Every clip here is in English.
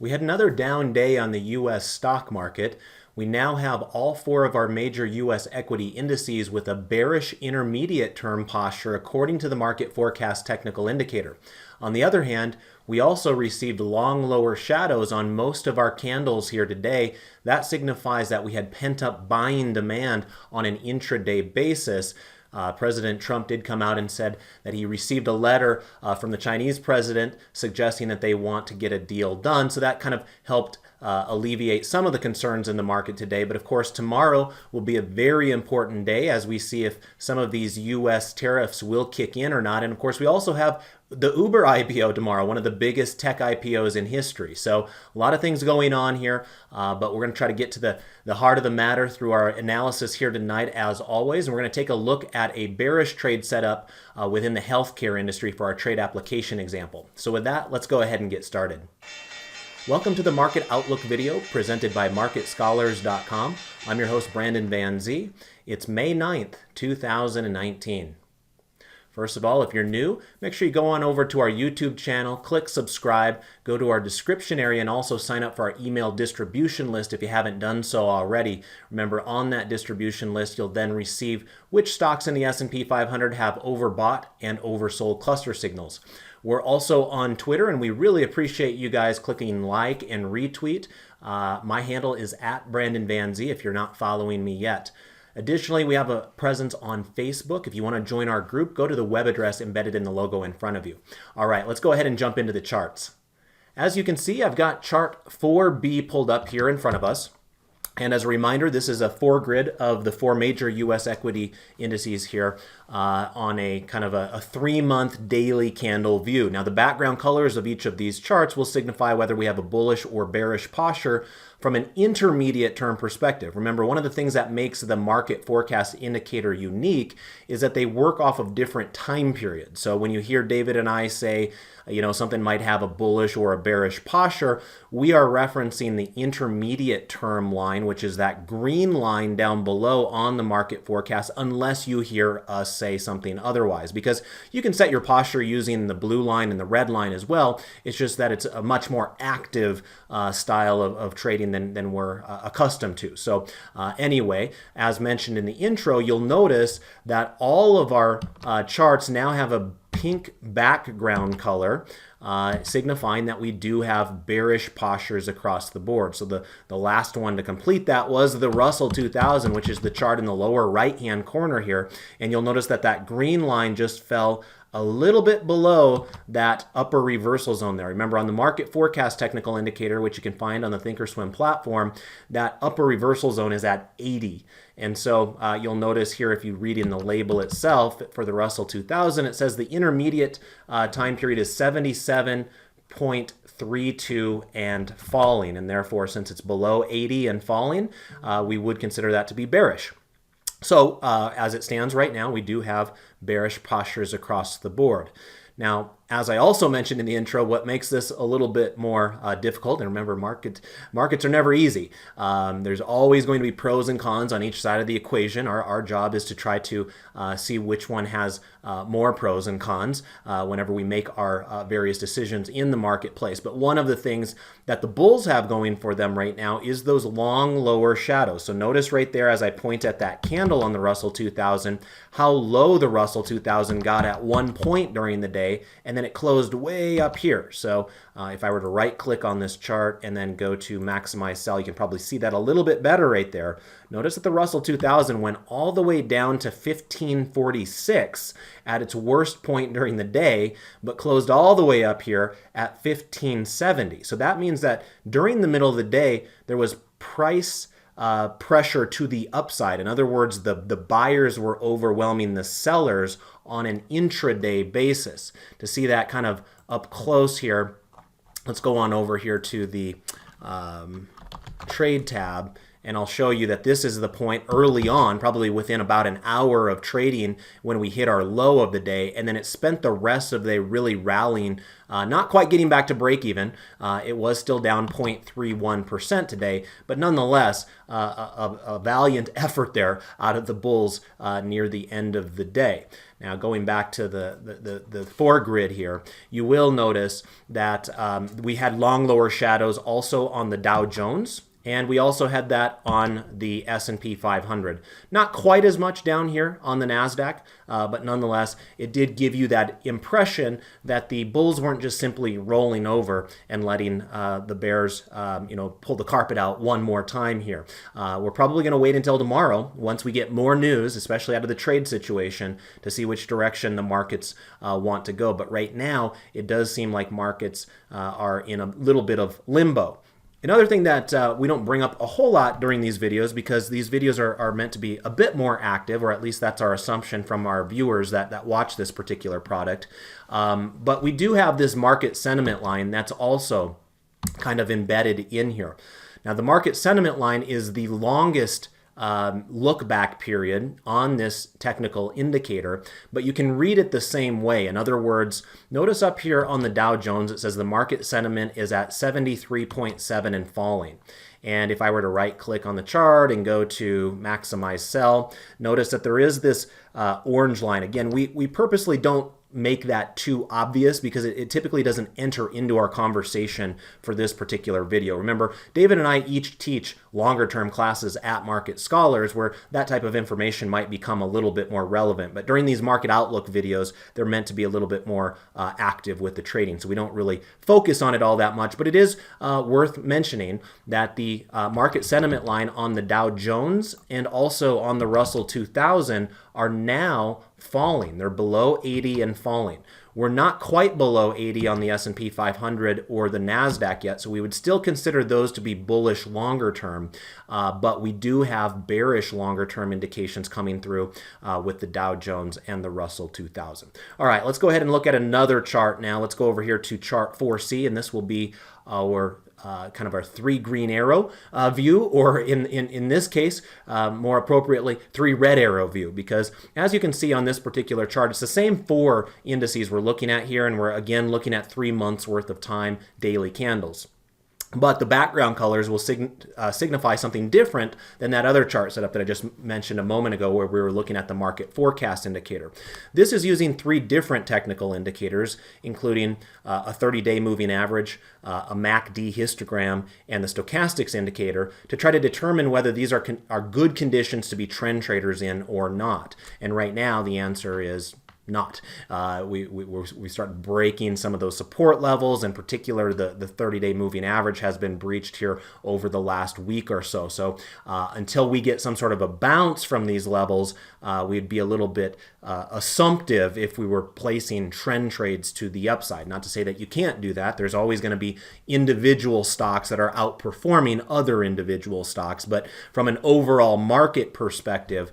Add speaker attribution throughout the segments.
Speaker 1: We had another down day on the U.S. stock market. We now have all four of our major U.S. equity indices with a bearish intermediate term posture according to the market forecast technical indicator. On the other hand, we also received long lower shadows on most of our candles here today. That signifies that we had pent-up buying demand on an intraday basis. President Trump did come out and said that he received a letter from the Chinese president suggesting that they want to get a deal done. So that kind of helped alleviate some of the concerns in the market today. But of course, tomorrow will be a very important day as we see if some of these U.S. tariffs will kick in or not. And of course, we also have the Uber IPO tomorrow, one of the biggest tech IPOs in history. So a lot of things going on here, but we're going to try to get to the heart of the matter through our analysis here tonight, as always. And we're going to take a look at a bearish trade setup within the healthcare industry for our trade application example. So with that, let's go ahead and get started. Welcome to the Market Outlook video presented by MarketScholars.com. I'm your host, Brandon Van Zee. It's May 9th, 2019. First of all, if you're new, make sure you go on over to our YouTube channel, click subscribe, go to our description area, and also sign up for our email distribution list if you haven't done so already. Remember, on that distribution list, you'll then receive which stocks in the S&P 500 have overbought and oversold cluster signals. We're also on Twitter, and we really appreciate you guys clicking like and retweet. My handle is @BrandonVanZee if you're not following me yet. Additionally, we have a presence on Facebook. If you want to join our group, go to the web address embedded in the logo in front of you. All right, let's go ahead and jump into the charts. As you can see, I've got chart 4B pulled up here in front of us. And as a reminder, this is a foregrid of the four major U.S. equity indices here on a kind of a 3-month daily candle view. Now, the background colors of each of these charts will signify whether we have a bullish or bearish posture from an intermediate term perspective. Remember, one of the things that makes the market forecast indicator unique is that they work off of different time periods. So when you hear David and I say, something might have a bullish or a bearish posture, we are referencing the intermediate term line, which is that green line down below on the market forecast, unless you hear us say something otherwise. Because you can set your posture using the blue line and the red line as well. It's just that it's a much more active style of trading than we're accustomed to. So anyway, as mentioned in the intro, you'll notice that all of our charts now have a pink background color, signifying that we do have bearish postures across the board. So the last one to complete that was the Russell 2000, which is the chart in the lower right-hand corner here. And you'll notice that that green line just fell a little bit below that upper reversal zone there. Remember, on the market forecast technical indicator, which you can find on the Thinkorswim platform, that upper reversal zone is at 80. And so you'll notice here, if you read in the label itself for the Russell 2000, it says the intermediate time period is 77.32 and falling. And therefore, since it's below 80 and falling, we would consider that to be bearish. So as it stands right now, we do have bearish postures across the board. Now, as I also mentioned in the intro, what makes this a little bit more difficult, and remember, markets are never easy. There's always going to be pros and cons on each side of the equation. Our job is to try to see which one has more pros and cons whenever we make our various decisions in the marketplace. But one of the things that the bulls have going for them right now is those long lower shadows. So notice right there, as I point at that candle on the Russell 2000, how low the Russell 2000 got at one point during the day, and then it closed way up here. So if I were to right click on this chart and then go to maximize sell, you can probably see that a little bit better right there. Notice that the Russell 2000 went all the way down to 1546 at its worst point during the day, but closed all the way up here at 1570. So that means that during the middle of the day, there was price pressure to the upside. In other words, the buyers were overwhelming the sellers on an intraday basis. To see that kind of up close here, let's go on over here to the trade tab, and I'll show you that this is the point early on, probably within about an hour of trading, when we hit our low of the day, and then it spent the rest of the day really rallying, not quite getting back to break even. It was still down 0.31% today, but nonetheless, a valiant effort there out of the bulls near the end of the day. Now, going back to the foregrid here, you will notice that we had long lower shadows also on the Dow Jones. And we also had that on the S&P 500. Not quite as much down here on the NASDAQ, but nonetheless, it did give you that impression that the bulls weren't just simply rolling over and letting the bears pull the carpet out one more time here. We're probably going to wait until tomorrow, once we get more news, especially out of the trade situation, to see which direction the markets want to go. But right now, it does seem like markets are in a little bit of limbo. Another thing that we don't bring up a whole lot during these videos, because these videos are meant to be a bit more active, or at least that's our assumption from our viewers that watch this particular product. But we do have this market sentiment line that's also kind of embedded in here. Now, the market sentiment line is the longest look back period on this technical indicator, but you can read it the same way. In other words, notice up here on the Dow Jones, it says the market sentiment is at 73.7 and falling. And if I were to right click on the chart and go to maximize sell, notice that there is this orange line. Again, we purposely don't make that too obvious because it typically doesn't enter into our conversation for this particular video. Remember, David and I each teach longer term classes at Market Scholars where that type of information might become a little bit more relevant. But during these market outlook videos, they're meant to be a little bit more active with the trading. So we don't really focus on it all that much, but it is worth mentioning that the market sentiment line on the Dow Jones and also on the Russell 2000 are now falling. They're below 80 and falling. We're not quite below 80 on the S&P 500 or the NASDAQ yet, so we would still consider those to be bullish longer term, but we do have bearish longer term indications coming through with the Dow Jones and the Russell 2000. All right, let's go ahead and look at another chart now. Let's go over here to chart 4C, and this will be our kind of our 3 green arrow view, or in this case, more appropriately, 3 red arrow view, because as you can see on this particular chart, it's the same 4 indices we're looking at here, and we're again looking at 3 months worth of time daily candles. But the background colors will signify something different than that other chart setup that I just mentioned a moment ago where we were looking at the market forecast indicator. This is using 3 different technical indicators, including a 30-day moving average, a MACD histogram, and the stochastics indicator to try to determine whether these are good conditions to be trend traders in or not. And right now the answer is not. We start breaking some of those support levels. In particular, the 30-day moving average has been breached here over the last week or so. So until we get some sort of a bounce from these levels, we'd be a little bit assumptive if we were placing trend trades to the upside. Not to say that you can't do that. There's always going to be individual stocks that are outperforming other individual stocks. But from an overall market perspective,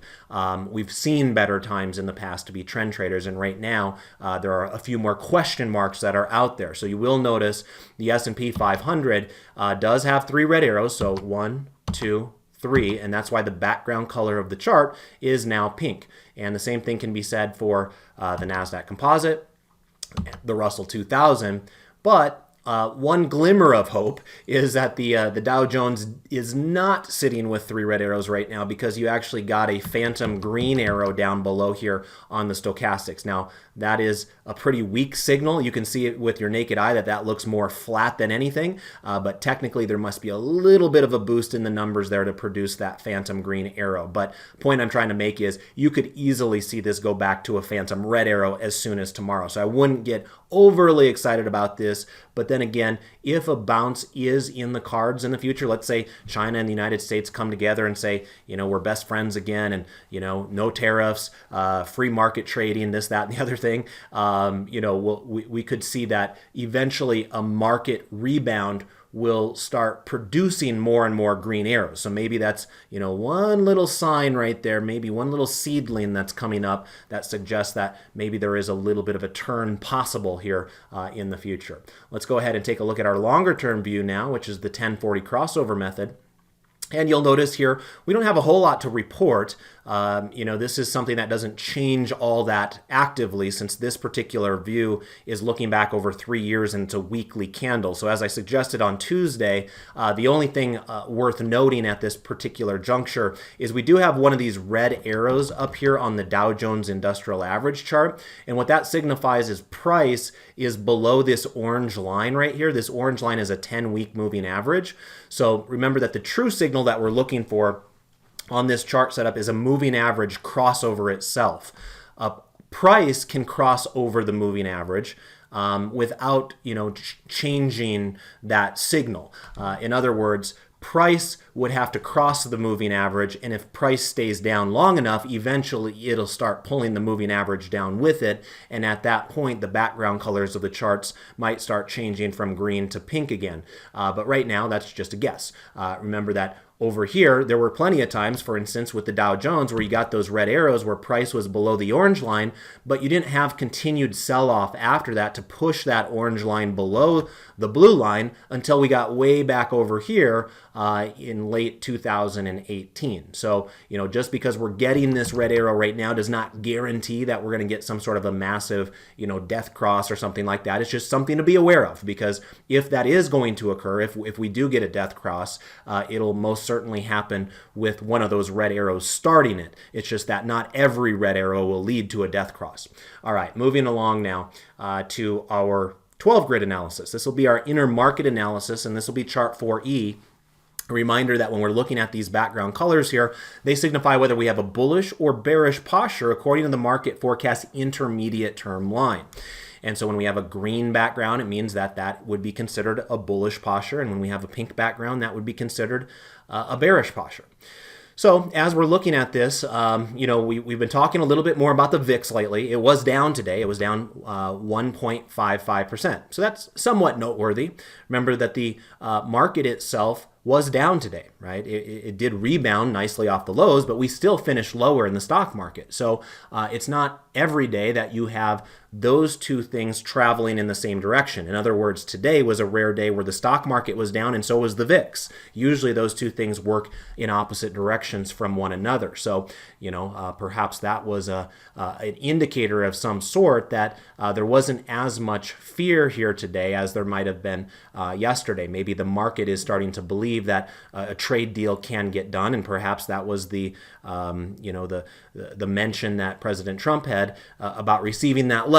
Speaker 1: we've seen better times in the past to be trend traders. And right now, there are a few more question marks that are out there. So you will notice the S&P 500 does have 3 red arrows. So 1, 2, 3, and that's why the background color of the chart is now pink. And the same thing can be said for the NASDAQ Composite, the Russell 2000, but one glimmer of hope is that the Dow Jones is not sitting with 3 red arrows right now, because you actually got a phantom green arrow down below here on the stochastics. Now, that is a pretty weak signal. You can see it with your naked eye that looks more flat than anything, but technically there must be a little bit of a boost in the numbers there to produce that phantom green arrow. But the point I'm trying to make is you could easily see this go back to a phantom red arrow as soon as tomorrow. So I wouldn't get overly excited about this, but then again, if a bounce is in the cards in the future, let's say China and the United States come together and say, we're best friends again, and no tariffs, free market trading, this, that, and the other thing, we could see that eventually a market rebound will start producing more and more green arrows. So maybe that's, one little sign right there, maybe one little seedling that's coming up that suggests that maybe there is a little bit of a turn possible here in the future. Let's go ahead and take a look at our longer term view now, which is the 1040 crossover method. And you'll notice here, we don't have a whole lot to report. This is something that doesn't change all that actively, since this particular view is looking back over 3 years and it's a weekly candle. So as I suggested on Tuesday, the only thing worth noting at this particular juncture is we do have one of these red arrows up here on the Dow Jones Industrial Average chart. And what that signifies is price is below this orange line right here. This orange line is a 10-week moving average. So remember that the true signal that we're looking for on this chart setup is a moving average crossover itself. Price can cross over the moving average without changing that signal. In other words, price would have to cross the moving average, and if price stays down long enough, eventually it'll start pulling the moving average down with it, and at that point the background colors of the charts might start changing from green to pink again. But right now that's just a guess. Remember that over here, there were plenty of times, for instance, with the Dow Jones, where you got those red arrows where price was below the orange line, but you didn't have continued sell-off after that to push that orange line below the blue line until we got way back over here in late 2018. So, just because we're getting this red arrow right now does not guarantee that we're going to get some sort of a massive, death cross or something like that. It's just something to be aware of, because if that is going to occur, if we do get a death cross, it'll most certainly happen with one of those red arrows starting it. It's just that not every red arrow will lead to a death cross. All right, moving along now to our 12 grid analysis. This will be our intermarket analysis, and this will be chart 4E. A reminder that when we're looking at these background colors here, they signify whether we have a bullish or bearish posture according to the market forecast intermediate term line. And so when we have a green background, it means that that would be considered a bullish posture. And when we have a pink background, that would be considered a bearish posture. So as we're looking at this, we've been talking a little bit more about the VIX lately. It was down today. It was down 1.55%. So that's somewhat noteworthy. Remember that the market itself was down today, right? It did rebound nicely off the lows, but we still finished lower in the stock market. So it's not every day that you have those two things traveling in the same direction. In other words, today was a rare day where the stock market was down and so was the VIX. Usually those two things work in opposite directions from one another. So, perhaps that was an indicator of some sort that there wasn't as much fear here today as there might have been yesterday. Maybe the market is starting to believe that a trade deal can get done, and perhaps that was the mention that President Trump had about receiving that letter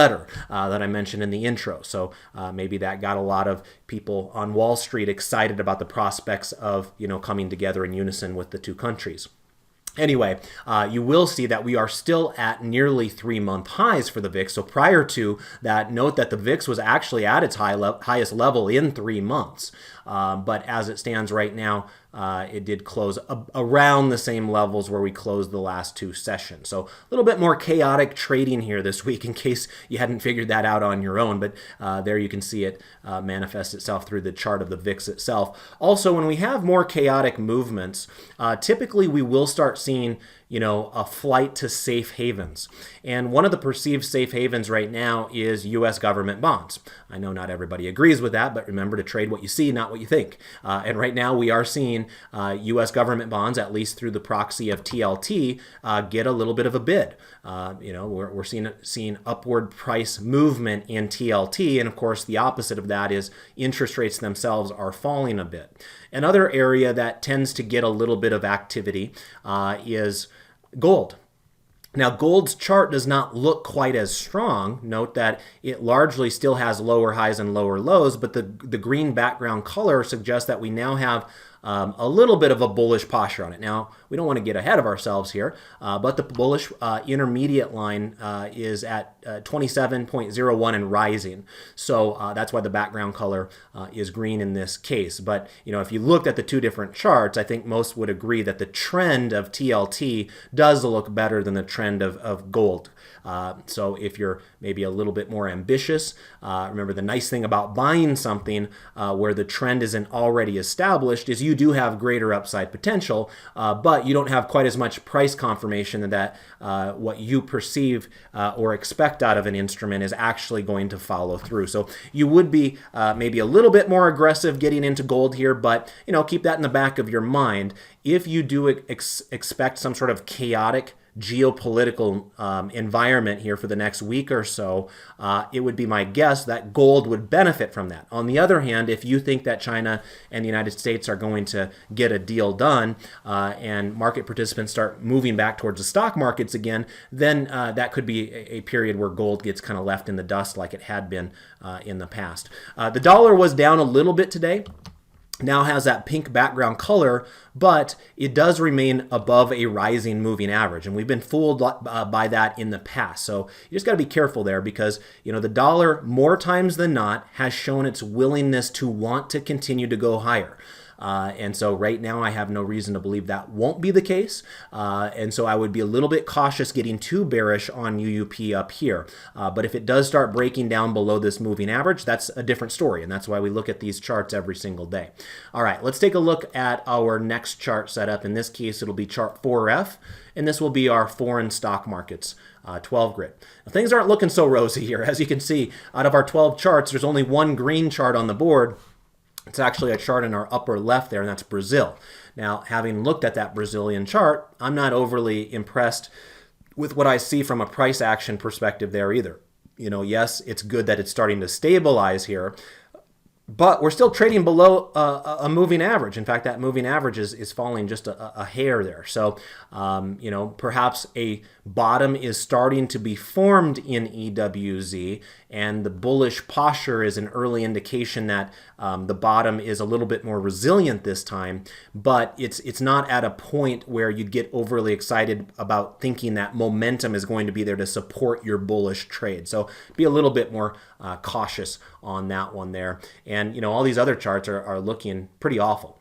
Speaker 1: that I mentioned in the intro. So maybe that got a lot of people on Wall Street excited about the prospects of coming together in unison with the two countries. Anyway, you will see that we are still at nearly 3-month highs for the VIX. So prior to that, note that the VIX was actually at its highest level in 3 months. But as it stands right now, it did close around the same levels where we closed the last two sessions. So a little bit more chaotic trading here this week, in case you hadn't figured that out on your own. But there you can see it manifest itself through the chart of the VIX itself. Also, when we have more chaotic movements, typically we will start seeing a flight to safe havens. And one of the perceived safe havens right now is U.S. government bonds. I know not everybody agrees with that, but remember to trade what you see, not what you think. And right now we are seeing U.S. government bonds, at least through the proxy of TLT, get a little bit of a bid. We're seeing upward price movement in TLT, and of course the opposite of that is interest rates themselves are falling a bit. Another area that tends to get a little bit of activity is gold. Now, gold's chart does not look quite as strong. Note that it largely still has lower highs and lower lows, but the green background color suggests that we now have a little bit of a bullish posture on it. Now, we don't want to get ahead of ourselves here, but the bullish intermediate line is at 27.01 and rising. So that's why the background color is green in this case. But if you looked at the two different charts, I think most would agree that the trend of TLT does look better than the trend trend of gold. So if you're maybe a little bit more ambitious, remember the nice thing about buying something where the trend isn't already established is you do have greater upside potential, but you don't have quite as much price confirmation that what you perceive or expect out of an instrument is actually going to follow through. So you would be maybe a little bit more aggressive getting into gold here, but keep that in the back of your mind. If you do expect some sort of chaotic geopolitical environment here for the next week or so, it would be my guess that gold would benefit from that. On the other hand, if you think that China and the United States are going to get a deal done and market participants start moving back towards the stock markets again, then that could be a period where gold gets kind of left in the dust like it had been in the past. The dollar was down a little bit today. Now has that pink background color, but it does remain above a rising moving average. And we've been fooled by that in the past. So you just got to be careful there because, the dollar more times than not has shown its willingness to want to continue to go higher. And so right now I have no reason to believe that won't be the case. And so I would be a little bit cautious getting too bearish on UUP up here. But if it does start breaking down below this moving average, that's a different story. And that's why we look at these charts every single day. All right, let's take a look at our next chart setup. In this case, it'll be chart 4F. And this will be our foreign stock markets 12 grid. Now, things aren't looking so rosy here. As you can see, out of our 12 charts, there's only one green chart on the board. It's actually a chart in our upper left there, and that's Brazil. Now, having looked at that Brazilian chart, I'm not overly impressed with what I see from a price action perspective there either. Yes, it's good that it's starting to stabilize here, but we're still trading below a moving average. In fact, that moving average is falling just a hair there. So, perhaps a bottom is starting to be formed in EWZ, and the bullish posture is an early indication that the bottom is a little bit more resilient this time, but it's not at a point where you'd get overly excited about thinking that momentum is going to be there to support your bullish trade. So be a little bit more cautious on that one there. And, all these other charts are looking pretty awful.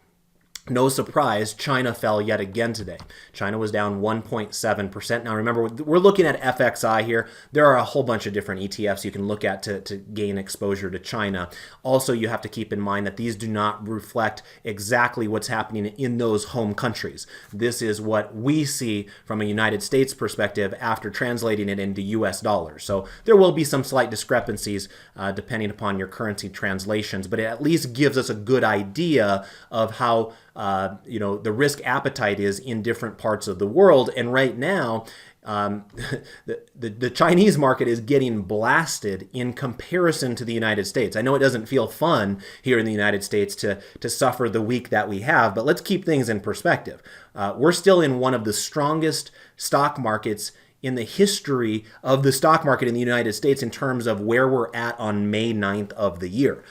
Speaker 1: No surprise, China fell yet again today. China was down 1.7%. Now remember, we're looking at FXI here. There are a whole bunch of different ETFs you can look at to gain exposure to China. Also, you have to keep in mind that these do not reflect exactly what's happening in those home countries. This is what we see from a United States perspective after translating it into US dollars. So there will be some slight discrepancies depending upon your currency translations, but it at least gives us a good idea of how the risk appetite is in different parts of the world. And right now, the Chinese market is getting blasted in comparison to the United States. I know it doesn't feel fun here in the United States to suffer the week that we have, but let's keep things in perspective. We're still in one of the strongest stock markets in the history of the stock market in the United States in terms of where we're at on May 9th of the year.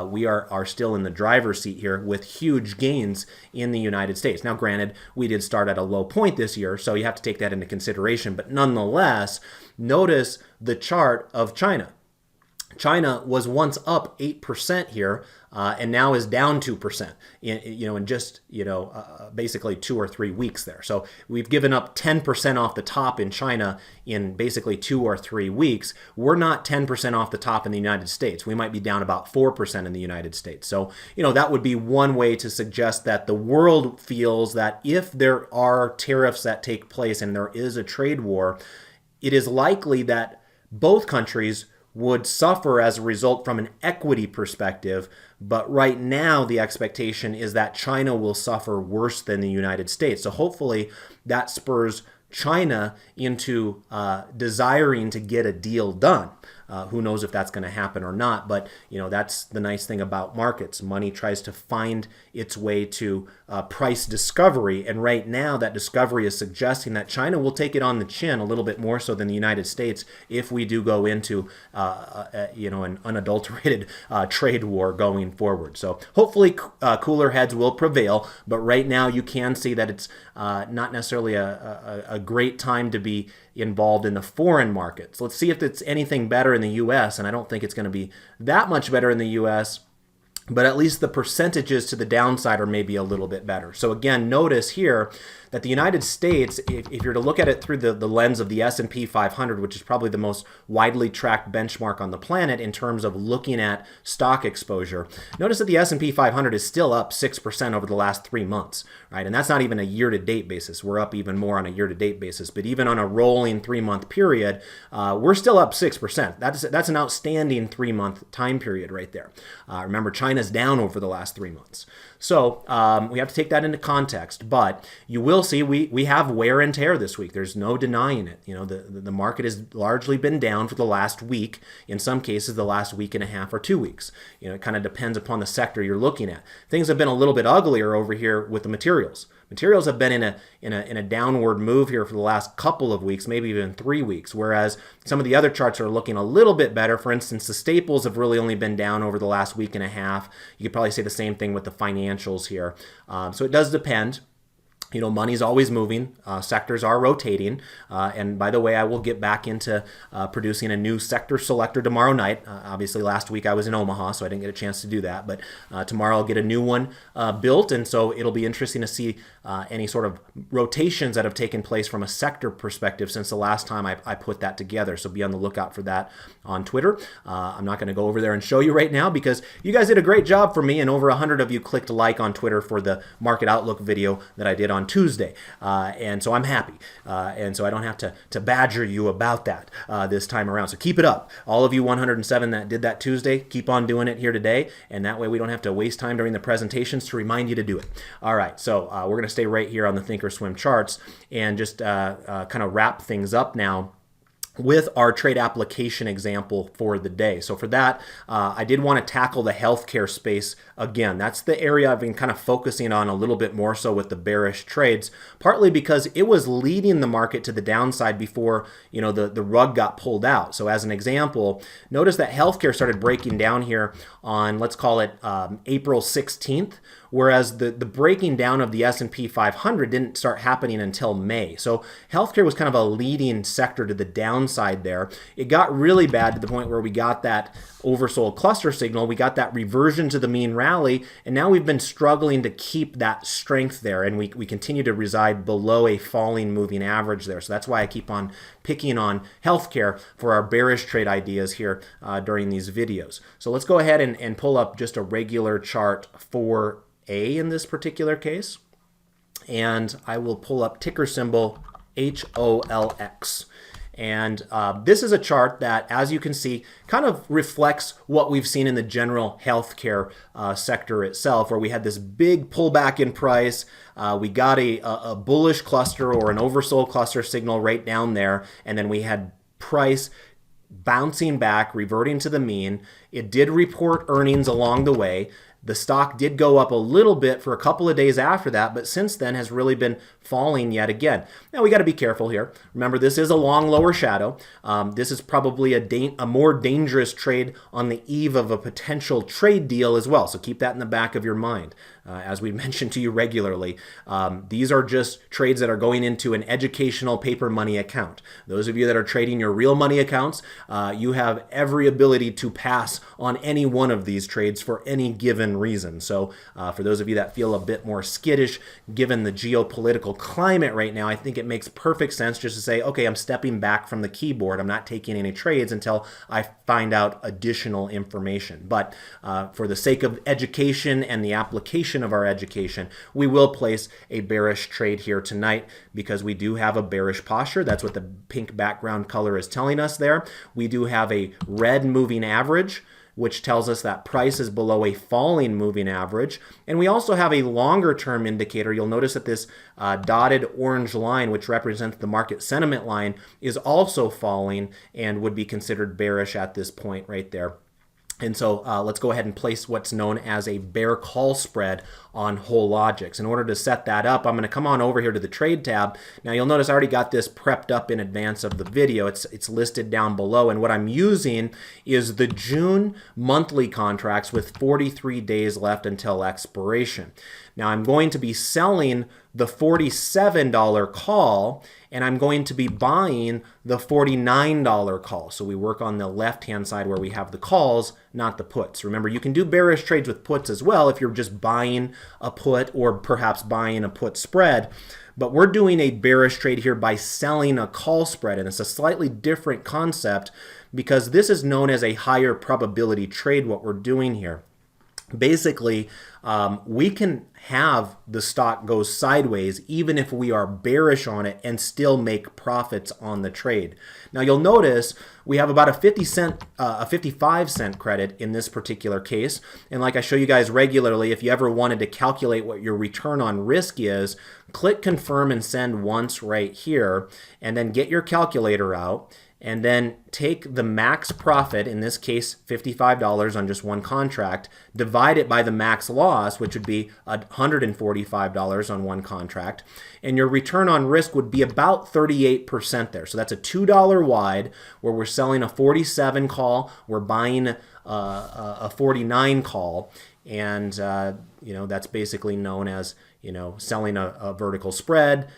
Speaker 1: We are still in the driver's seat here with huge gains in the United States. Now, granted, we did start at a low point this year, so you have to take that into consideration. But nonetheless, notice the chart of China. China was once up 8% here and now is down 2% in just basically 2 or 3 weeks there. So we've given up 10% off the top in China in basically 2 or 3 weeks. We're not 10% off the top in the United States. We might be down about 4% in the United States. So that would be one way to suggest that the world feels that if there are tariffs that take place and there is a trade war, it is likely that both countries would suffer as a result from an equity perspective, but right now the expectation is that China will suffer worse than the United States. So hopefully that spurs China into desiring to get a deal done. Who knows if that's going to happen or not, but that's the nice thing about markets. Money tries to find its way to price discovery, and right now that discovery is suggesting that China will take it on the chin a little bit more so than the United States if we do go into an unadulterated trade war going forward. So hopefully cooler heads will prevail, but right now you can see that it's not necessarily a great time to be involved in the foreign markets. Let's see if it's anything better in the U.S., and I don't think it's going to be that much better in the U.S. but at least the percentages to the downside are maybe a little bit better. So again, notice here that the United States, if you're to look at it through the lens of the S&P 500, which is probably the most widely tracked benchmark on the planet in terms of looking at stock exposure, notice that the S&P 500 is still up 6% over the last 3 months, right? And that's not even a year-to-date basis. We're up even more on a year-to-date basis. But even on a rolling 3-month period, we're still up 6%. That's an outstanding 3-month time period right there. Remember, China's down over the last 3 months. So we have to take that into context, but you will see we have wear and tear this week. There's no denying it. You know, the market has largely been down for the last week, in some cases the last week and a half or 2 weeks. You know, it kind of depends upon the sector you're looking at. Things have been a little bit uglier over here with the materials. Materials have been in a downward move here for the last couple of weeks, maybe even 3 weeks, whereas some of the other charts are looking a little bit better. For instance, the staples have really only been down over the last week and a half. You could probably say the same thing with the financials here. So it does depend. You know, money's always moving, sectors are rotating, and by the way, I will get back into producing a new sector selector tomorrow night. Obviously, last week I was in Omaha, so I didn't get a chance to do that, but tomorrow I'll get a new one built, and so it'll be interesting to see any sort of rotations that have taken place from a sector perspective since the last time I put that together, so be on the lookout for that on Twitter. I'm not going to go over there and show you right now because you guys did a great job for me, and over 100 of you clicked like on Twitter for the Market Outlook video that I did on Tuesday, and so I'm happy, and so I don't have to badger you about that this time around. So keep it up. All of you 107 that did that Tuesday, keep on doing it here today, and that way we don't have to waste time during the presentations to remind you to do it. All right, so we're going to stay right here on the Thinkorswim charts and just kind of wrap things up now with our trade application example for the day. So for that, I did want to tackle the healthcare space again. That's the area I've been kind of focusing on a little bit more so with the bearish trades, partly because it was leading the market to the downside before, you know, the rug got pulled out. So as an example, notice that healthcare started breaking down here on, let's call it April 16th, whereas the breaking down of the S&P 500 didn't start happening until May. So healthcare was kind of a leading sector to the downside there. It got really bad to the point where we got that oversold cluster signal, we got that reversion to the mean rally, and now we've been struggling to keep that strength there, and we continue to reside below a falling moving average there. So that's why I keep on picking on healthcare for our bearish trade ideas here during these videos. So let's go ahead and pull up just a regular chart for A in this particular case, and I will pull up ticker symbol HOLX. And this is a chart that, as you can see, kind of reflects what we've seen in the general healthcare sector itself, where we had this big pullback in price. We got a bullish cluster or an oversold cluster signal right down there, and then we had price bouncing back, reverting to the mean. It did report earnings along the way. The stock did go up a little bit for a couple of days after that, but since then has really been falling yet again. Now we got to be careful here. Remember, this is a long lower shadow. This is probably a more dangerous trade on the eve of a potential trade deal as well. So keep that in the back of your mind. As we mentioned to you regularly, these are just trades that are going into an educational paper money account. Those of you that are trading your real money accounts, you have every ability to pass on any one of these trades for any given reason. So for those of you that feel a bit more skittish given the geopolitical climate right now, I think it makes perfect sense just to say, okay, I'm stepping back from the keyboard. I'm not taking any trades until I find out additional information. But for the sake of education and the application of our education, we will place a bearish trade here tonight because we do have a bearish posture. That's what the pink background color is telling us there. We do have a red moving average, which tells us that price is below a falling moving average. And we also have a longer term indicator. You'll notice that this dotted orange line, which represents the market sentiment line, is also falling and would be considered bearish at this point right there. And so let's go ahead and place what's known as a bear call spread on Hologix. In order to set that up, I'm going to come on over here to the trade tab. Now you'll notice I already got this prepped up in advance of the video. It's listed down below, and what I'm using is the June monthly contracts with 43 days left until expiration. Now I'm going to be selling the $47 call, and I'm going to be buying the $49 call. So we work on the left-hand side where we have the calls, not the puts. Remember, you can do bearish trades with puts as well if you're just buying a put or perhaps buying a put spread. But we're doing a bearish trade here by selling a call spread, and it's a slightly different concept because this is known as a higher probability trade, what we're doing here. Basically, we can have the stock go sideways even if we are bearish on it and still make profits on the trade. Now you'll notice we have about a 55-cent credit in this particular case. And like I show you guys regularly, if you ever wanted to calculate what your return on risk is, click confirm and send once right here, and then get your calculator out. And then take the max profit, in this case $55 on just one contract, divide it by the max loss, which would be $145 on one contract, and your return on risk would be about 38% there. So that's a $2 wide where we're selling a 47 call, we're buying a 49 call, and that's basically known as selling a vertical spread,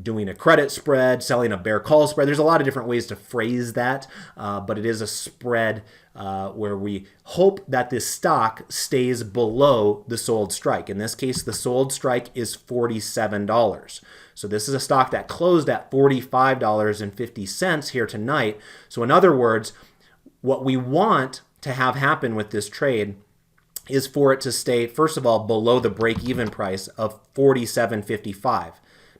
Speaker 1: doing a credit spread, selling a bear call spread. There's a lot of different ways to phrase that, but it is a spread where we hope that this stock stays below the sold strike. In this case, the sold strike is $47. So this is a stock that closed at $45.50 here tonight. So in other words, what we want to have happen with this trade is for it to stay, first of all, below the break-even price of $47.55.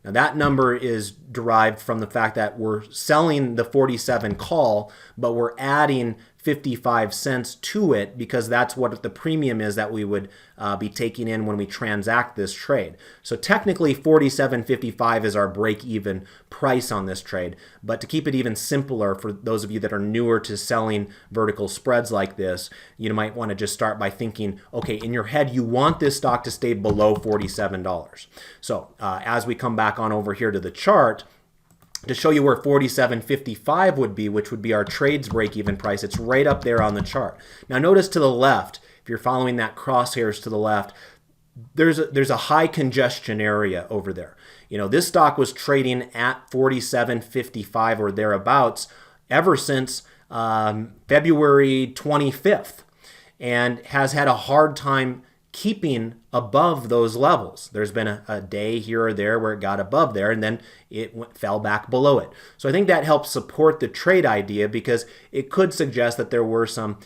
Speaker 1: Now that number is derived from the fact that we're selling the 47 call, but we're adding 55 cents to it because that's what the premium is that we would be taking in when we transact this trade. So technically $47.55 is our break-even price on this trade. But to keep it even simpler for those of you that are newer to selling vertical spreads like this, you might want to just start by thinking, okay, in your head, you want this stock to stay below $47. So as we come back on over here to the chart, to show you where $47.55 would be, which would be our trade's break-even price, it's right up there on the chart. Now notice to the left, if you're following that crosshairs to the left, there's a high congestion area over there. This stock was trading at $47.55 or thereabouts ever since February 25th and has had a hard time keeping above those levels. There's been a day here or there where it got above there and then it fell back below it. So I think that helps support the trade idea because it could suggest that there were some,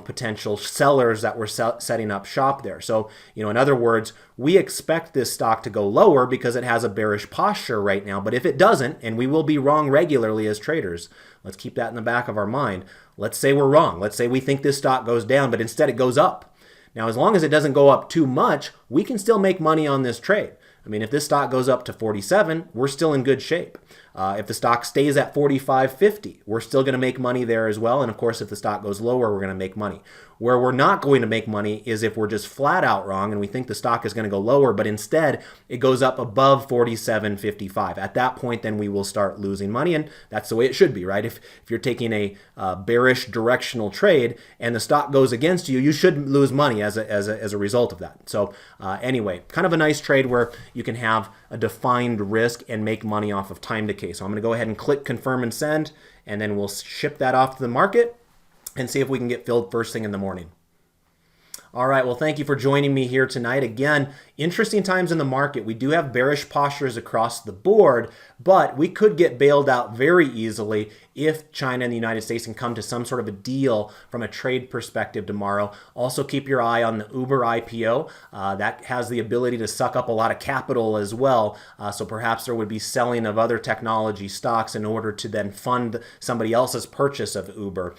Speaker 1: potential sellers that were setting up shop there. So, in other words, we expect this stock to go lower because it has a bearish posture right now. But if it doesn't, and we will be wrong regularly as traders, let's keep that in the back of our mind. Let's say we're wrong. Let's say we think this stock goes down, but instead it goes up. Now, as long as it doesn't go up too much, we can still make money on this trade. I mean, if this stock goes up to 47, we're still in good shape. If the stock stays at 45.50, we're still going to make money there as well. And of course, if the stock goes lower, we're going to make money. Where we're not going to make money is if we're just flat out wrong and we think the stock is going to go lower, but instead it goes up above 47.55. At that point, then we will start losing money. And that's the way it should be, right? If you're taking a bearish directional trade and the stock goes against you, you should lose money as a result of that. So anyway, kind of a nice trade where you can have a defined risk and make money off of time decay. So I'm going to go ahead and click confirm and send, and then we'll ship that off to the market and see if we can get filled first thing in the morning. All right, well, thank you for joining me here tonight. Again, interesting times in the market. We do have bearish postures across the board, but we could get bailed out very easily if China and the United States can come to some sort of a deal from a trade perspective tomorrow. Also, keep your eye on the Uber IPO. That has the ability to suck up a lot of capital as well. So perhaps there would be selling of other technology stocks in order to then fund somebody else's purchase of Uber.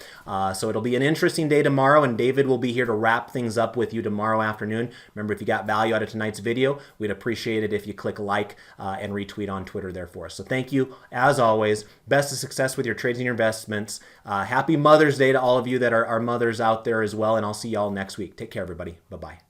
Speaker 1: So it'll be an interesting day tomorrow, and David will be here to wrap things up with you tomorrow afternoon. Remember, if you got value out of tonight's video, we'd appreciate it if you click like and retweet on Twitter there for us. So thank you, as always. Best of success with your trades and your investments. Happy Mother's Day to all of you that are mothers out there as well, and I'll see y'all next week. Take care, everybody. Bye-bye.